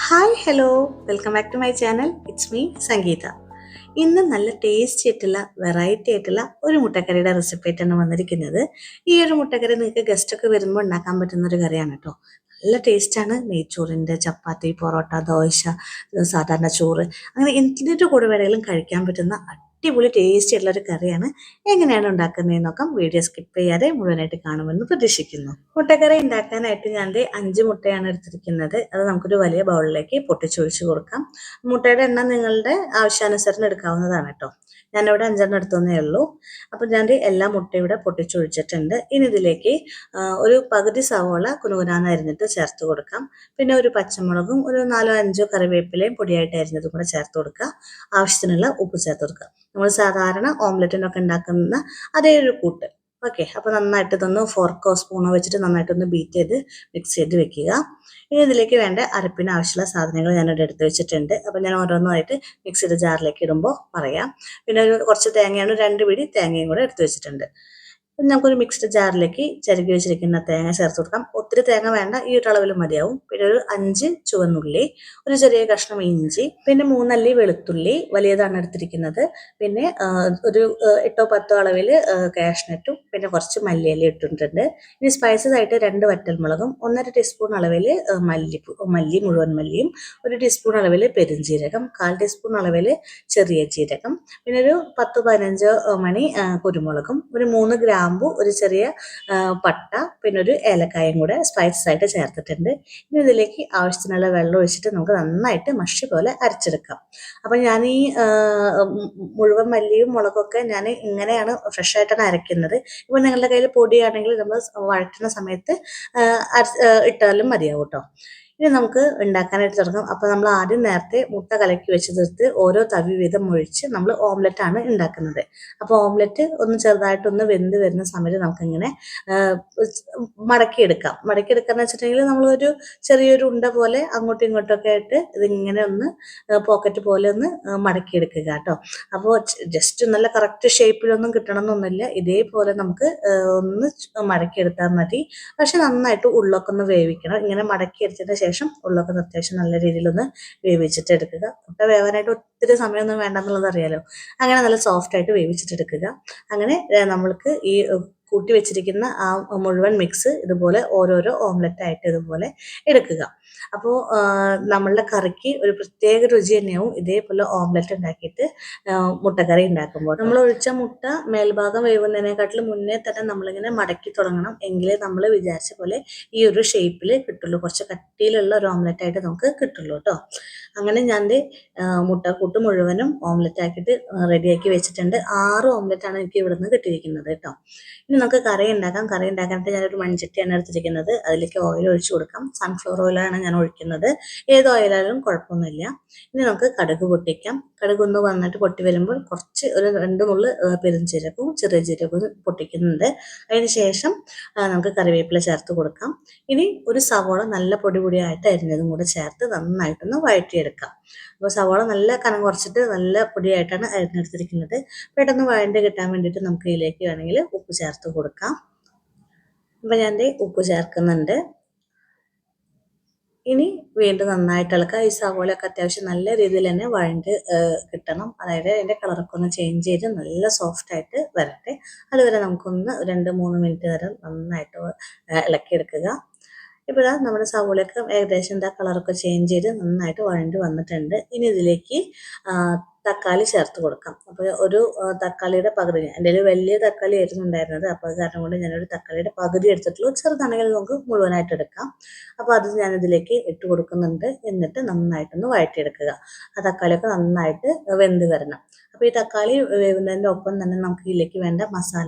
Hi hello, welcome back to my channel. It's me Sangeetha. ഇന്ന് നല്ല tasty ആയിട്ടുള്ള variety ആയിട്ടുള്ള ഒരു മുട്ടക്കറിയുടെ റെസിപ്പി ആയിട്ടാണ് വന്നിരിക്കുന്നത്. ഈ ഒരു മുട്ടക്കറി നിങ്ങൾക്ക് ഗസ്റ്റ് ഒക്കെ വരുമ്പോൾ ഉണ്ടാക്കാൻ പറ്റുന്ന ഒരു കറിയാണ് കേട്ടോ. നല്ല ടേസ്റ്റാണ്. നെയ്ച്ചോറിൻ്റെ, ചപ്പാത്തി, പൊറോട്ട, ദോശ, സാധാരണ ചോറ്, അങ്ങനെ എന്തിൻ്റെ കൂടെ വേണമെങ്കിലും കഴിക്കാൻ പറ്റുന്ന അടിപൊളി ടേസ്റ്റി ആയിട്ടുള്ള ഒരു കറിയാണ്. എങ്ങനെയാണ് ഉണ്ടാക്കുന്നതെന്ന് നോക്കാം. വീഡിയോ സ്കിപ്പ് ചെയ്യാതെ മുഴുവനായിട്ട് കാണുമെന്ന് പ്രതീക്ഷിക്കുന്നു. മുട്ടക്കറി ഉണ്ടാക്കാനായിട്ട് ഞാൻ ദേ 5 മുട്ടയാണ് എടുത്തിരിക്കുന്നത്. അത് നമുക്കൊരു വലിയ ബൗളിലേക്ക് പൊട്ടിച്ചൊഴിച്ച് കൊടുക്കാം. മുട്ടയുടെ എണ്ണം നിങ്ങളുടെ ആവശ്യാനുസരണം എടുക്കാവുന്നതാണ് കേട്ടോ. ഞാനിവിടെ 5 എടുത്തന്നേ ഉള്ളൂ. അപ്പോൾ ഞാൻ ദേ എല്ലാ മുട്ടയും ഇവിടെ പൊട്ടിച്ചൊഴിച്ചിട്ടുണ്ട്. ഇനി ഇതിലേക്ക് ഒരു പകുതി സവോള കുനുകുനാന്ന് അരിഞ്ഞിട്ട് ചേർത്ത് കൊടുക്കാം. പിന്നെ ഒരു പച്ചമുളകും ഒരു 4-5 കറിവേപ്പിലയും പൊടിയായിട്ട് അരിഞ്ഞതും കൂടെ ചേർത്ത് കൊടുക്കുക. ആവശ്യത്തിനുള്ള ഉപ്പ് ചേർത്ത് കൊടുക്കുക. നമ്മൾ സാധാരണ ഓംലെറ്റിനൊക്കെ ഉണ്ടാക്കുന്ന അതേ ഒരു കൂട്ട്. ഓക്കെ, അപ്പോൾ നന്നായിട്ട് ഇതൊന്ന് ഫോർക്കോ സ്പൂണോ വെച്ചിട്ട് നന്നായിട്ടൊന്ന് ബീറ്റ് ചെയ്ത് മിക്സ് ചെയ്ത് വെക്കുക. ഇനി ഇതിലേക്ക് വേണ്ട അരപ്പിന് ആവശ്യമുള്ള സാധനങ്ങൾ ഞാനിവിടെ എടുത്ത് വെച്ചിട്ടുണ്ട്. അപ്പോൾ ഞാൻ ഓരോന്നായിട്ട് മിക്സിയുടെ ജാറിലേക്ക് ഇടുമ്പോൾ പറയാം. പിന്നെ കുറച്ച് തേങ്ങയാണ്, 2 പിടി തേങ്ങയും കൂടെ എടുത്ത് വെച്ചിട്ടുണ്ട്. നമുക്കൊരു മിക്സ്ഡ് ജാറിലേക്ക് ചിരകി വെച്ചിരിക്കുന്ന തേങ്ങ ചേർത്ത് കൊടുക്കാം. ഒത്തിരി തേങ്ങ വേണ്ട, ഈ ഒരു അളവിൽ മതിയാവും. പിന്നെ ഒരു 5 ചുവന്നുള്ളി, ഒരു ചെറിയ കഷ്ണം ഇഞ്ചി, പിന്നെ 3 അല്ലി വെളുത്തുള്ളി വലിയതാണ് എടുത്തിരിക്കുന്നത്. പിന്നെ ഒരു 8-10 അളവിൽ കാഷ്നട്ടും പിന്നെ കുറച്ച് മല്ലിയില ഇട്ടിട്ടുണ്ട്. ഇനി സ്പൈസസ് ആയിട്ട് 2 വറ്റൽമുളകും, 1.5 ടീസ്പൂൺ അളവിൽ മല്ലി മുഴുവൻ മല്ലിയും, 1 ടീസ്പൂൺ അളവിൽ പെരുംജീരകം, 1/4 ടീസ്പൂൺ അളവിൽ ചെറിയ ജീരകം, പിന്നെ ഒരു 10-15 മണി കുരുമുളകും, ഒരു 3 ഗ്രാമ്പു, ഒരു ചെറിയ പട്ട, പിന്നെ ഒരു ഏലക്കായും കൂടെ സ്പൈസസ് ആയിട്ട് ചേർത്തിട്ടുണ്ട്. ഇനി ഇതിലേക്ക് ആവശ്യത്തിനുള്ള വെള്ളം ഒഴിച്ചിട്ട് നമുക്ക് നന്നായിട്ട് മഷി പോലെ അരച്ചെടുക്കാം. അപ്പം ഞാൻ ഈ മുഴുവൻ മല്ലിയും മുളകൊക്കെ ഞാൻ ഇങ്ങനെയാണ് ഫ്രഷ് ആയിട്ടാണ് അരയ്ക്കുന്നത്. ഇപ്പം നിങ്ങളുടെ കയ്യിൽ പൊടിയാണെങ്കിൽ നമ്മൾ വഴറ്റുന്ന സമയത്ത് ഇട്ടാലും മതിയാവും കേട്ടോ. ഇനി നമുക്ക് ഉണ്ടാക്കാനായിട്ട് തുടങ്ങാം. അപ്പോൾ നമ്മൾ ആദ്യം നേരത്തെ മുട്ട കലക്കി വെച്ച് തീർത്ത് ഓരോ തവി വീതം ഒഴിച്ച് നമ്മൾ ഓംലെറ്റാണ് ഉണ്ടാക്കുന്നത്. അപ്പോൾ ഓംലെറ്റ് ഒന്ന് ചെറുതായിട്ടൊന്ന് വെന്ത് വരുന്ന സമയത്ത് നമുക്കിങ്ങനെ മടക്കിയെടുക്കാന്ന് വെച്ചിട്ടുണ്ടെങ്കിൽ നമ്മളൊരു ചെറിയൊരു ഉണ്ട പോലെ അങ്ങോട്ടും ഇങ്ങോട്ടൊക്കെ ആയിട്ട് ഇതിങ്ങനെ ഒന്ന് പോക്കറ്റ് പോലെ ഒന്ന് മടക്കിയെടുക്കുക കേട്ടോ. അപ്പോൾ ജസ്റ്റ് നല്ല കറക്റ്റ് ഷേപ്പിലൊന്നും കിട്ടണം എന്നൊന്നുമില്ല, ഇതേപോലെ നമുക്ക് ഒന്ന് മടക്കിയെടുത്താൽ മതി. പക്ഷെ നന്നായിട്ട് ഉള്ളൊക്കെ ഒന്ന് വേവിക്കണം. ഇങ്ങനെ മടക്കിയെടുത്തതിന് ശേഷം ഉള്ളൊക്കെ അത്യാവശ്യം നല്ല രീതിയിലൊന്ന് വേവിച്ചിട്ട് എടുക്കുക. മുട്ട വേവാനായിട്ട് ഒത്തിരി സമയമൊന്നും വേണ്ടെന്നുള്ളത് അറിയാലോ. അങ്ങനെ നല്ല സോഫ്റ്റ് ആയിട്ട് വേവിച്ചിട്ടെടുക്കുക. അങ്ങനെ നമ്മൾക്ക് ഈ കൂട്ടി വെച്ചിരിക്കുന്ന ആ മുഴുവൻ മിക്സ് ഇതുപോലെ ഓരോരോ ഓംലെറ്റ് ആയിട്ട് ഇതുപോലെ എടുക്കുക. അപ്പോൾ നമ്മളുടെ കറിക്ക് ഒരു പ്രത്യേക രുചി തന്നെയാവും ഇതേപോലെ ഓംലെറ്റ് ഉണ്ടാക്കിയിട്ട് മുട്ടക്കറി ഉണ്ടാക്കുമ്പോൾ. നമ്മൾ ഒഴിച്ച മുട്ട മേൽഭാഗം വേവുന്നതിനെക്കാട്ടിലും മുന്നേ തന്നെ നമ്മളിങ്ങനെ മടക്കി തുടങ്ങണം. എങ്കിലേ നമ്മൾ വിചാരിച്ച പോലെ ഈ ഒരു ഷേപ്പിൽ കിട്ടുള്ളൂ. കുറച്ച് കട്ടിയിലുള്ള ഒരു ഓംലെറ്റ് ആയിട്ട് നമുക്ക് കിട്ടുള്ളൂ കേട്ടോ. അങ്ങനെ ഞാൻ മുട്ടക്കൂട്ട് മുഴുവനും ഓംലെറ്റ് ആക്കിയിട്ട് റെഡിയാക്കി വെച്ചിട്ടുണ്ട്. 6 ഓംലെറ്റാണ് എനിക്ക് ഇവിടുന്ന് കിട്ടിയിരിക്കുന്നത് കേട്ടോ. ഇനി നമുക്ക് കറി ഉണ്ടാക്കാം. കറി ഉണ്ടാക്കാനായിട്ട് ഞാനൊരു മൺചട്ടിയാണ് എടുത്തിരിക്കുന്നത്. അതിലേക്ക് ഓയിൽ ഒഴിച്ചു കൊടുക്കാം. സൺഫ്ലവർ ഓയിലാണ് ഞാൻ ഒഴിക്കുന്നത്. ഏത് ഓയിലായാലും കുഴപ്പമൊന്നുമില്ല. ഇനി നമുക്ക് കടുക് പൊട്ടിക്കാം. കടുക് ഒന്ന് വന്നിട്ട് പൊട്ടി വരുമ്പോൾ കുറച്ച് ഒരു 2 നുള്ള് പെരുംജീരകവും ചെറിയ ജീരകവും പൊട്ടിക്കുന്നുണ്ട്. അതിന് ശേഷം നമുക്ക് കറിവേപ്പില ചേർത്ത് കൊടുക്കാം. ഇനി ഒരു സവോള നല്ല പൊടിയായിട്ട് അരിഞ്ഞതും കൂടെ ചേർത്ത് നന്നായിട്ടൊന്ന് വഴറ്റിയെടുക്കാം. അപ്പോൾ സവോള നല്ല കനം കുറച്ചിട്ട് നല്ല പൊടിയായിട്ടാണ് അരിഞ്ഞെടുത്തിരിക്കുന്നത്. പെട്ടെന്ന് വഴണ്ട് കിട്ടാൻ വേണ്ടിയിട്ട് നമുക്ക് ഇതിലേക്ക് വേണമെങ്കിൽ ഉപ്പ് ചേർത്ത് കൊടുക്കാം. അപ്പോൾ ഞാൻ ഉപ്പ് ചേർക്കുന്നുണ്ട്. ഇനി വീണ്ടും നന്നായിട്ട് ഇളക്കുക. ഈ സവോളയൊക്കെ അത്യാവശ്യം നല്ല രീതിയിൽ തന്നെ വഴണ്ട് കിട്ടണം. അതായത് അതിൻ്റെ കളറൊക്കെ ഒന്ന് ചേഞ്ച് ചെയ്ത് നല്ല സോഫ്റ്റ് ആയിട്ട് വരട്ടെ. അതുവരെ നമുക്കൊന്ന് 2-3 മിനിറ്റ് നേരം നന്നായിട്ട് ഇളക്കിയെടുക്കുക. ഇപ്പോൾ നമ്മുടെ സവോളയൊക്കെ ഏകദേശം കളറൊക്കെ ചേഞ്ച് ചെയ്ത് നന്നായിട്ട് വഴണ്ട് വന്നിട്ടുണ്ട്. ഇനി ഇതിലേക്ക് തക്കാളി ചേർത്ത് കൊടുക്കാം. അപ്പോൾ ഒരു തക്കാളിയുടെ പകുതി, എൻ്റെ ഒരു വലിയ തക്കാളി ആയിരുന്നു ഉണ്ടായിരുന്നത്. അപ്പോൾ അത് കാരണം കൊണ്ട് ഞാനൊരു തക്കാളിയുടെ പകുതി എടുത്തിട്ടുള്ളൂ. ചെറുതാണെങ്കിൽ നമുക്ക് മുഴുവനായിട്ട് എടുക്കാം. അപ്പോൾ അത് ഞാനിതിലേക്ക് ഇട്ട് കൊടുക്കുന്നുണ്ട്. എന്നിട്ട് നന്നായിട്ടൊന്ന് വഴറ്റിയെടുക്കുക. ആ തക്കാളിയൊക്കെ നന്നായിട്ട് വെന്ത് വരണം. അപ്പോൾ ഈ തക്കാളി വേവുന്നതിൻ്റെ ഒപ്പം തന്നെ നമുക്ക് ഇതിലേക്ക് വേണ്ട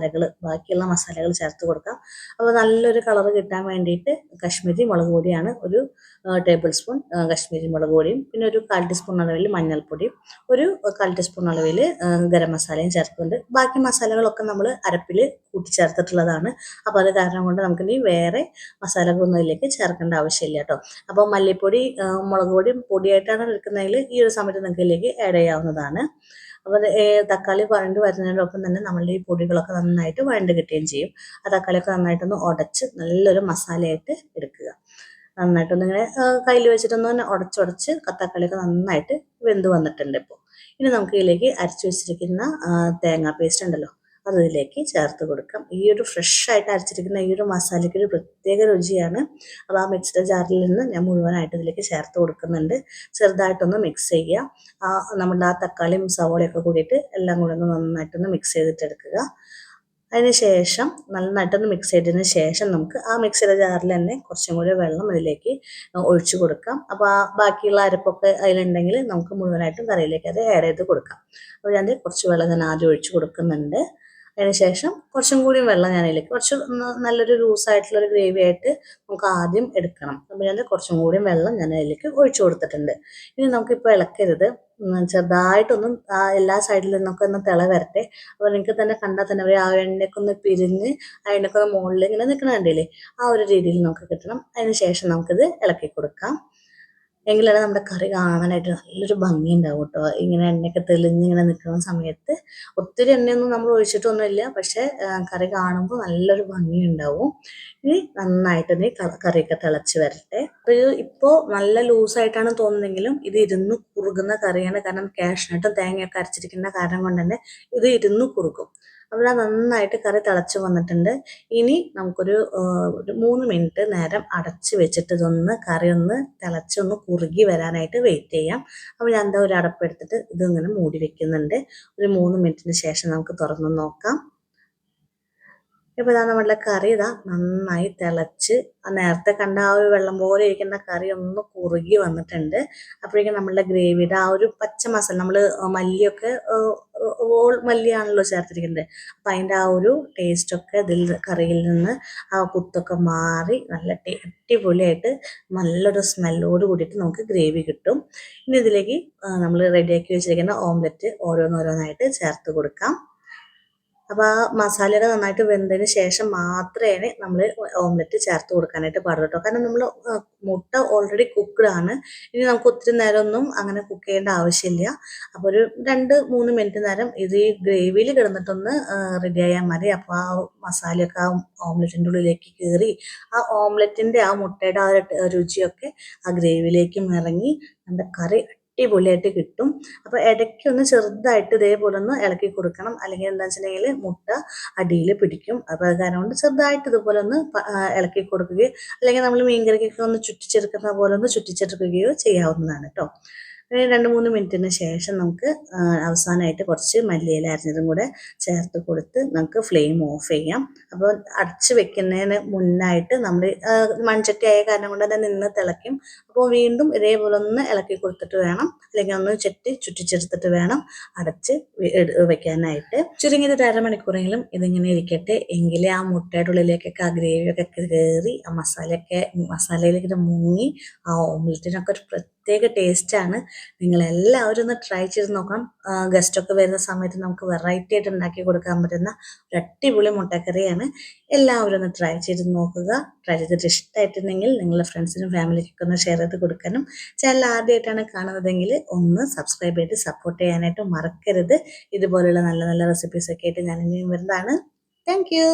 ബാക്കിയുള്ള മസാലകൾ ചേർത്ത് കൊടുക്കാം. അപ്പോൾ നല്ലൊരു കളർ കിട്ടാൻ വേണ്ടിയിട്ട് കശ്മീരി മുളക് പൊടിയാണ്, ഒരു ടേബിൾ സ്പൂൺ കശ്മീരി മുളക് പൊടിയും, പിന്നെ ഒരു 1/4 ടീസ്പൂൺ അളവിൽ മഞ്ഞൾപ്പൊടിയും, ഒരു 1/4 ടീസ്പൂൺ അളവിൽ ഗരം മസാലയും ചേർക്കുന്നുണ്ട്. ബാക്കി മസാലകളൊക്കെ നമ്മൾ അരപ്പിൽ കൂട്ടിച്ചേർത്തിട്ടുള്ളതാണ്. അപ്പോൾ അത് കാരണം കൊണ്ട് നമുക്കിനി വേറെ മസാലകളൊന്നും ഇതിലേക്ക് ചേർക്കേണ്ട ആവശ്യമില്ല കേട്ടോ. അപ്പോൾ മല്ലിപ്പൊടി മുളക് പൊടിയും പൊടിയായിട്ടാണ് എടുക്കുന്നതെങ്കിൽ ഈ ഒരു സമയത്ത് നിങ്ങൾക്ക് ഇതിലേക്ക് ആഡ് ചെയ്യാവുന്നതാണ്. അപ്പോൾ തക്കാളി വഴണ്ട് വരുന്നതിനോടൊപ്പം തന്നെ നമ്മളുടെ ഈ പൊടികളൊക്കെ നന്നായിട്ട് വഴണ്ട് കിട്ടുകയും ചെയ്യും. ആ തക്കാളിയൊക്കെ നന്നായിട്ടൊന്ന് ഉടച്ച് നല്ലൊരു മസാലയായിട്ട് എടുക്കുക. നന്നായിട്ടൊന്നിങ്ങനെ കയ്യിൽ വെച്ചിട്ടൊന്ന് ഉടച്ചുടച്ച് തക്കാളിയൊക്കെ നന്നായിട്ട് വെന്ത് വന്നിട്ടുണ്ട് ഇപ്പോൾ. ഇനി നമുക്ക് ഇതിലേക്ക് അരച്ചു വെച്ചിരിക്കുന്ന തേങ്ങാ പേസ്റ്റ് ഉണ്ടല്ലോ, അത് ഇതിലേക്ക് ചേർത്ത് കൊടുക്കാം. ഈ ഒരു ഫ്രഷ് ആയിട്ട് അരച്ചിരിക്കുന്ന ഈ ഒരു മസാലയ്ക്ക് ഒരു പ്രത്യേക രുചിയാണ്. അപ്പോൾ ആ മിക്സ്ഡ് ജാറിൽ നിന്ന് ഞാൻ മുഴുവനായിട്ട് ഇതിലേക്ക് ചേർത്ത് കൊടുക്കുന്നുണ്ട്. ചെറുതായിട്ടൊന്ന് മിക്സ് ചെയ്യുക. നമ്മുടെ ആ തക്കാളിയും സവോളയൊക്കെ കൂടിയിട്ട് എല്ലാം കൂടി ഒന്ന് നന്നായിട്ടൊന്ന് മിക്സ് ചെയ്തിട്ടെടുക്കുക. അതിന് ശേഷം നന്നായിട്ടൊന്ന് മിക്സ് ചെയ്തതിന് ശേഷം നമുക്ക് ആ മിക്സിയുടെ ജാറിൽ തന്നെ കുറച്ചും കൂടി വെള്ളം അതിലേക്ക് ഒഴിച്ചു കൊടുക്കാം. അപ്പോൾ ആ ബാക്കിയുള്ള അരപ്പൊക്കെ അതിലുണ്ടെങ്കിൽ നമുക്ക് മുഴുവനായിട്ടും കറിയിലേക്ക് അത് ആഡ് ചെയ്ത് കൊടുക്കാം. അപ്പോൾ ഞാൻ കുറച്ച് വെള്ളം ഞാൻ ആദ്യം ഒഴിച്ചു കൊടുക്കുന്നുണ്ട്. അതിനുശേഷം കുറച്ചും കൂടി വെള്ളം ഞാൻ അതിലേക്ക് കുറച്ച് നല്ലൊരു ലൂസായിട്ടുള്ളൊരു ഗ്രേവി ആയിട്ട് നമുക്ക് ആദ്യം എടുക്കണം. അപ്പോൾ ഞാൻ കുറച്ചും കൂടി വെള്ളം ഞാൻ അതിലേക്ക് ഒഴിച്ചു കൊടുത്തിട്ടുണ്ട്. ഇനി നമുക്കിപ്പോൾ ഇളക്കരുത്, ചെറുതായിട്ടൊന്നും എല്ലാ സൈഡിൽ നിന്നൊക്കെ ഒന്ന് തിള വരട്ടെ. അപ്പോൾ നിങ്ങൾക്ക് തന്നെ കണ്ടാൽ തന്നെ ആ എണ്ണയൊക്കെ ഒന്ന് പിരിഞ്ഞ് ആ എണ്ണയൊക്കെ ഒന്ന് മുകളിൽ ഇങ്ങനെ നിൽക്കണ കണ്ടില്ലേ, ആ ഒരു രീതിയിൽ നമുക്ക് കിട്ടണം. അതിന് ശേഷം നമുക്കിത് ഇളക്കി കൊടുക്കാം. എങ്കിലാണ് നമ്മുടെ കറി കാണാനായിട്ട് നല്ലൊരു ഭംഗി ഉണ്ടാവും കേട്ടോ. ഇങ്ങനെ എണ്ണയൊക്കെ തെളിഞ്ഞിങ്ങനെ നിൽക്കുന്ന സമയത്ത് ഒത്തിരി എണ്ണയൊന്നും നമ്മൾ ഒഴിച്ചിട്ടൊന്നുമില്ല, പക്ഷേ കറി കാണുമ്പോൾ നല്ലൊരു ഭംഗി ഉണ്ടാവും. ഇനി നന്നായിട്ട് കറിയൊക്കെ തിളച്ച് വരട്ടെ. അപ്പോൾ ഇപ്പോൾ നല്ല ലൂസായിട്ടാണ് തോന്നുന്നെങ്കിലും ഇത് ഇരുന്ന് കുറുകുന്ന കറിയാണ്. കാരണം കാഷ്നട്ടും തേങ്ങയൊക്കെ അരച്ചിരിക്കുന്ന കാരണം കൊണ്ട് തന്നെ ഇത് ഇരുന്ന് കുറുകും. അപ്പോൾ നന്നായിട്ട് കറി തിളച്ച് വന്നിട്ടുണ്ട്. ഇനി നമുക്കൊരു 3 മിനിറ്റ് നേരം അടച്ച് വെച്ചിട്ട് കറി ഒന്ന് തിളച്ചൊന്ന് കുറുകി വരാനായിട്ട് വെയിറ്റ് ചെയ്യാം. അപ്പോൾ ഞാൻ എന്താ ഒരു അടപ്പെടുത്തിട്ട് ഇതിങ്ങനെ മൂടി വെക്കുന്നുണ്ട്. ഒരു 3 മിനിറ്റിന് ശേഷം നമുക്ക് തുറന്ന് നോക്കാം. ഇപ്പോൾ നമ്മളുടെ കറി നന്നായി തിളച്ച് നേരത്തെ കണ്ട ആ ഒരു വെള്ളം പോലെ ഇരിക്കുന്ന കറി ഒന്ന് കുറുകി വന്നിട്ടുണ്ട്. അപ്പോഴേക്കും നമ്മളുടെ ഗ്രേവിയുടെ ആ ഒരു പച്ച മസാല, നമ്മൾ മല്ലിയൊക്കെ ഓൾ മല്ലിയാണല്ലോ ചേർത്തിരിക്കുന്നത്, അപ്പം അതിൻ്റെ ആ ഒരു ടേസ്റ്റൊക്കെ കറിയിൽ നിന്ന് ആ കുത്തൊക്കെ മാറി നല്ല അടിപൊളിയായിട്ട് നല്ലൊരു സ്മെല്ലോട് കൂടിയിട്ട് നമുക്ക് ഗ്രേവി കിട്ടും. ഇനി ഇതിലേക്ക് നമ്മൾ റെഡിയാക്കി വെച്ചിരിക്കുന്ന ഓംലെറ്റ് ഓരോന്നോരോന്നായിട്ട് ചേർത്ത് കൊടുക്കാം. അപ്പോൾ ആ മസാലയൊക്കെ നന്നായിട്ട് വെന്തതിന് ശേഷം മാത്രമേ നമ്മൾ ഓംലെറ്റ് ചേർത്ത് കൊടുക്കാനായിട്ട് പാടുള്ളൂ കേട്ടോ. കാരണം നമ്മൾ മുട്ട ഓൾറെഡി കുക്ക്ഡ് ആണ്. ഇനി നമുക്ക് ഒത്തിരി നേരമൊന്നും അങ്ങനെ കുക്ക് ചെയ്യേണ്ട ആവശ്യമില്ല. അപ്പോൾ ഒരു 2-3 മിനിറ്റ് നേരം ഇത് ഈ ഗ്രേവിയിൽ കിടന്നിട്ടൊന്ന് റെഡി ആയാൽ മതി. അപ്പോൾ ആ മസാലയൊക്കെ ആ ഓംലെറ്റിൻ്റെ ഉള്ളിലേക്ക് കയറി ആ ഓംലെറ്റിൻ്റെ ആ മുട്ടയുടെ ആ രുചിയൊക്കെ ആ ഗ്രേവിയിലേക്കും ഇറങ്ങി നമ്മുടെ കറി അടിപൊളിയായിട്ട് കിട്ടും. അപ്പോൾ ഇടയ്ക്കൊന്ന് ചെറുതായിട്ട് ഇതേപോലെ ഒന്ന് ഇളക്കി കൊടുക്കണം, അല്ലെങ്കിൽ എന്താ വെച്ചിട്ടുണ്ടെങ്കിൽ മുട്ട അടിയിൽ പിടിക്കും. അപ്പോൾ അത് കാരണം കൊണ്ട് ചെറുതായിട്ട് ഇതുപോലെ ഒന്ന് ഇളക്കി കൊടുക്കുകയോ അല്ലെങ്കിൽ നമ്മൾ മീൻകറിക്കൊക്കെ ഒന്ന് ചുറ്റിച്ചെടുക്കുന്ന പോലെ ഒന്ന് ചുറ്റിച്ചെടുക്കുകയോ ചെയ്യാവുന്നതാണ് കേട്ടോ. 2-3 മിനിറ്റിന് ശേഷം നമുക്ക് അവസാനമായിട്ട് കുറച്ച് മല്ലിയില അരിഞ്ഞതും കൂടെ ചേർത്ത് കൊടുത്ത് നമുക്ക് ഫ്ലെയിം ഓഫ് ചെയ്യാം. അപ്പോൾ അടച്ച് വെക്കുന്നതിന് മുന്നായിട്ട് നമ്മൾ മൺചട്ടി ആയ കാരണം കൊണ്ട് തന്നെ നിന്ന് തിളയ്ക്കും. അപ്പോൾ വീണ്ടും ഇതേപോലെ ഒന്ന് ഇളക്കി കൊടുത്തിട്ട് വേണം, അല്ലെങ്കിൽ ഒന്ന് ചുറ്റിച്ചെടുത്തിട്ട് വേണം അടച്ച് വെക്കാനായിട്ട്. ചുരുങ്ങിയത് 1/2 മണിക്കൂറെങ്കിലും ഇതിങ്ങനെ ഇരിക്കട്ടെ, എങ്കിലേ ആ മുട്ടയുടെ ഉള്ളിലേക്കൊക്കെ ആ ഗ്രേവിയൊക്കെ കയറി ആ മസാലയിലേക്ക് മുങ്ങി ആ ഓംലെറ്റിനൊക്കെ ഒരു പ്രത്യേക ടേസ്റ്റാണ്. നിങ്ങളെല്ലാവരും ഒന്ന് ട്രൈ ചെയ്ത് നോക്കണം. ഗസ്റ്റൊക്കെ വരുന്ന സമയത്ത് നമുക്ക് വെറൈറ്റി ആയിട്ട് ഉണ്ടാക്കി കൊടുക്കാൻ പറ്റുന്ന ഒരു അടിപൊളി മുട്ടക്കറിയാണ്. എല്ലാവരും ഒന്ന് ട്രൈ ചെയ്ത് നോക്കുക. ട്രൈ ചെയ്തിട്ട് ഇഷ്ടമായിട്ടുണ്ടെങ്കിൽ നിങ്ങളുടെ ഫ്രണ്ട്സിനും ഫാമിലിക്കൊക്കെ ഒന്ന് ഷെയർ ചെയ്ത് കൊടുക്കാനും, ചാനൽ ആദ്യമായിട്ടാണ് കാണുന്നതെങ്കിൽ ഒന്ന് സബ്സ്ക്രൈബ് ചെയ്ത് സപ്പോർട്ട് ചെയ്യാനായിട്ട് മറക്കരുത്. ഇതുപോലുള്ള നല്ല നല്ല റെസിപ്പീസൊക്കെ ആയിട്ട് ഞാൻ ഇനിയും വരുന്നതാണ്. Thank you.